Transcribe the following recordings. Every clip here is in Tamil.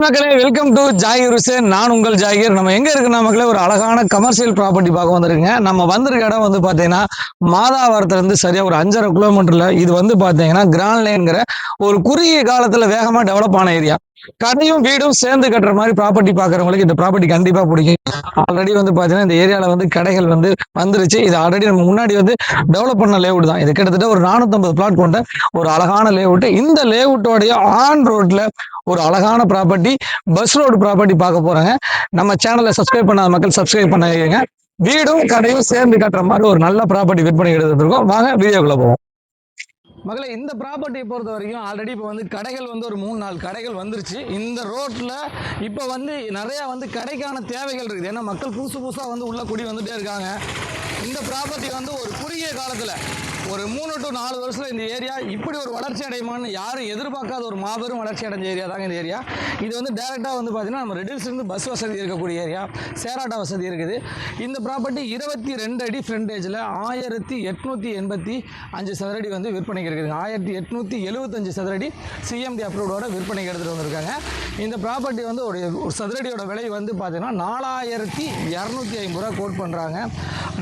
மக்களே வெல்கம் டு ஜாகிர் ஹுசேன். நான் உங்கள் ஜாகிர். நம்ம எங்க இருக்குன்னா மக்களே ஒரு அழகான கமர்ஷியல் ப்ராப்பர்ட்டி பார்க்க வந்திருக்கீங்க. நம்ம வந்திருக்க இடம் வந்து பாத்தீங்கன்னா மாதாவரத்துல இருந்து சரியா ஒரு 5.5 கிலோமீட்டர்ல இது வந்து பாத்தீங்கன்னா கிராண்ட் லைன்ங்கிற ஒரு குறுகிய காலத்துல வேகமா டெவலப் ஆன ஏரியா. கடையும் வீடும் சேர்ந்து கட்டுற மாதிரி ப்ராப்பர்ட்டி பாக்குறவங்களுக்கு இந்த ப்ராப்பர்ட்டி கண்டிப்பா பிடிக்கும். ஆல்ரெடி வந்து பாத்தீங்கன்னா இந்த ஏரியால வந்து கடைகள் வந்து வந்துருச்சு. இது ஆல்ரெடி நம்ம முன்னாடி வந்து டெவலப் பண்ண லேஅவுட் தான். இது கிட்டத்தட்ட ஒரு 450 பிளாட் கொண்ட ஒரு அழகான லேஅவுட். இந்த லேஅவுட்டோடைய ஆன் ரோட்ல ஒரு அழகான ப்ராப்பர்ட்டி, பஸ் ரோடு ப்ராப்பர்ட்டி பார்க்க போறாங்க. நம்ம சேனலை சப்ஸ்கிரைப் பண்ணாத மக்கள் சப்ஸ்கிரைப் பண்ணிக்கங்க. வீடும் கடையும் சேர்ந்து கட்டுற மாதிரி ஒரு நல்ல ப்ராப்பர்ட்டி விற்பனை எடுத்துருக்கோம். வாங்க வீடியோக்குள்ள போவோம். மகளே, இந்த ப்ராப்பர்ட்டியை பொறுத்த வரைக்கும் ஆல்ரெடி இப்போ வந்து கடைகள் வந்து ஒரு 3-4 கடைகள் வந்துருச்சு. இந்த ரோட்டில் இப்போ வந்து நிறையா வந்து கடைக்கான தேவைகள் இருக்குது. ஏன்னா மக்கள் புதுசாக வந்து உள்ள குடி வந்துட்டே இருக்காங்க. இந்த ப்ராப்பர்ட்டி வந்து ஒரு குறுகிய காலத்தில் ஒரு 3 to 4 வருஷத்தில் இந்த ஏரியா இப்படி ஒரு வளர்ச்சி அடையுமான்னு யாரும் எதிர்பார்க்காத ஒரு மாபெரும் வளர்ச்சி அடைஞ்ச ஏரியா தாங்க இந்த ஏரியா. இது வந்து டேரெக்டாக வந்து பார்த்தீங்கன்னா நம்ம ரெடில்ஸ்லேருந்து பஸ் வசதி இருக்கக்கூடிய ஏரியா, சேராட்டா வசதி இருக்குது. இந்த ப்ராப்பர்ட்டி 22 அடி ஃப்ரண்டேஜில் 1885 சதுரடி வந்து விற்பனைக்கு இருக்குதுங்க. 1875 சதுரடி சிஎம்டி அப்ரூவோட விற்பனைக்கு எடுத்துகிட்டு வந்திருக்காங்க. இந்த ப்ராப்பர்ட்டி வந்து ஒரு சதுரடியோட விலை வந்து பார்த்தீங்கன்னா 4250 ரூபா கோட் பண்ணுறாங்க.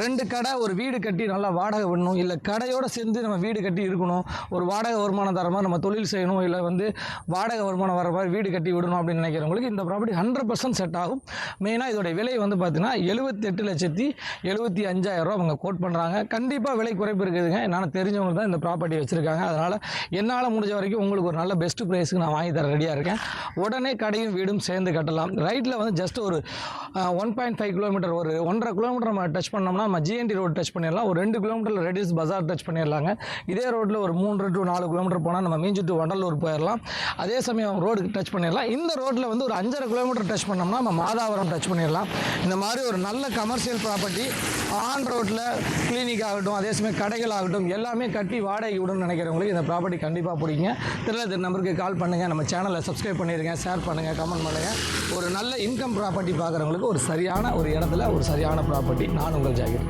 2 கடை, ஒரு வீடு கட்டி நல்லா வாடகை விடணும், இல்லை கடையோடு சேர்ந்து நம்ம வீடு கட்டி இருக்கணும், ஒரு வாடகை வருமானம் தர மாதிரி நம்ம தொழில் செய்யணும், இல்லை வந்து வாடகை வருமானம் வர மாதிரி வீடு கட்டி விடணும் அப்படின்னு நினைக்கிறவங்களுக்கு இந்த ப்ராப்பர்ட்டி 100% செட் ஆகும். மெயினாக இதோடைய விலை வந்து பார்த்தீங்கன்னா 78,75,000 ரூபா அவங்க கோட் பண்ணுறாங்க. கண்டிப்பாக விலை குறைப்பு இருக்குதுங்க. என்னால் தெரிஞ்சவங்க தான் இந்த ப்ராப்பர்ட்டி வச்சுருக்காங்க. அதனால் என்னால் முடிஞ்ச வரைக்கும் உங்களுக்கு ஒரு நல்ல பெஸ்ட் ப்ரைஸுக்கு நான் வாங்கி தர ரெடியாக இருக்கேன். உடனே கடையும் வீடும் சேர்ந்து கட்டலாம். ரைட்டில் வந்து ஜஸ்ட் ஒரு 1.5 கிலோமீட்டர், ஒரு 1.5 கிலோமீட்டர் நம்ம டச் பண்ணோம்னா நம்ம ஜிஎன்டி ரோடு டச் பண்ணிடலாம். ஒரு 2 கிலோமீட்டரில் ரெடில்ஸ் பஜார் டச் பண்ணிடலாங்க. இதே ரோட்டில் ஒரு 3 to 4 கிலோமீட்டர் போனால் நம்ம மீஞ்சு டு வண்டலூர் போயிடலாம். அதே சமயம் ரோடு டச் பண்ணிடலாம். இந்த ரோட்டில் வந்து ஒரு 5.5 கிலோமீட்டர் டச் பண்ணோம்னா நம்ம மாதாவரம் டச் பண்ணிடலாம். இந்த மாதிரி ஒரு நல்ல கமர்ஷியல் ப்ராப்பர்ட்டி ஆன் ரோட்டில் கிளினிக் ஆகட்டும், அதே சமயம் கடைகள் ஆகட்டும், எல்லாமே கட்டி வாடகை விடணும்னு நினைக்கிறவங்களுக்கு இந்த ப்ராப்பர்ட்டி கண்டிப்பாக பிடிக்குங்க. தெரியல நம்பருக்கு கால் பண்ணுங்கள், நம்ம சேனலை சப்ஸ்கிரைப் பண்ணிடுங்க, ஷேர் பண்ணுங்கள், கமெண்ட் பண்ணுங்கள். ஒரு நல்ல இன்கம் ப்ராப்பர்ட்டி பார்க்குறவங்களுக்கு ஒரு சரியான ஒரு இடத்துல ஒரு சரியான ப்ராப்பர்ட்டி. நான் உங்கள் ஜாகிர்.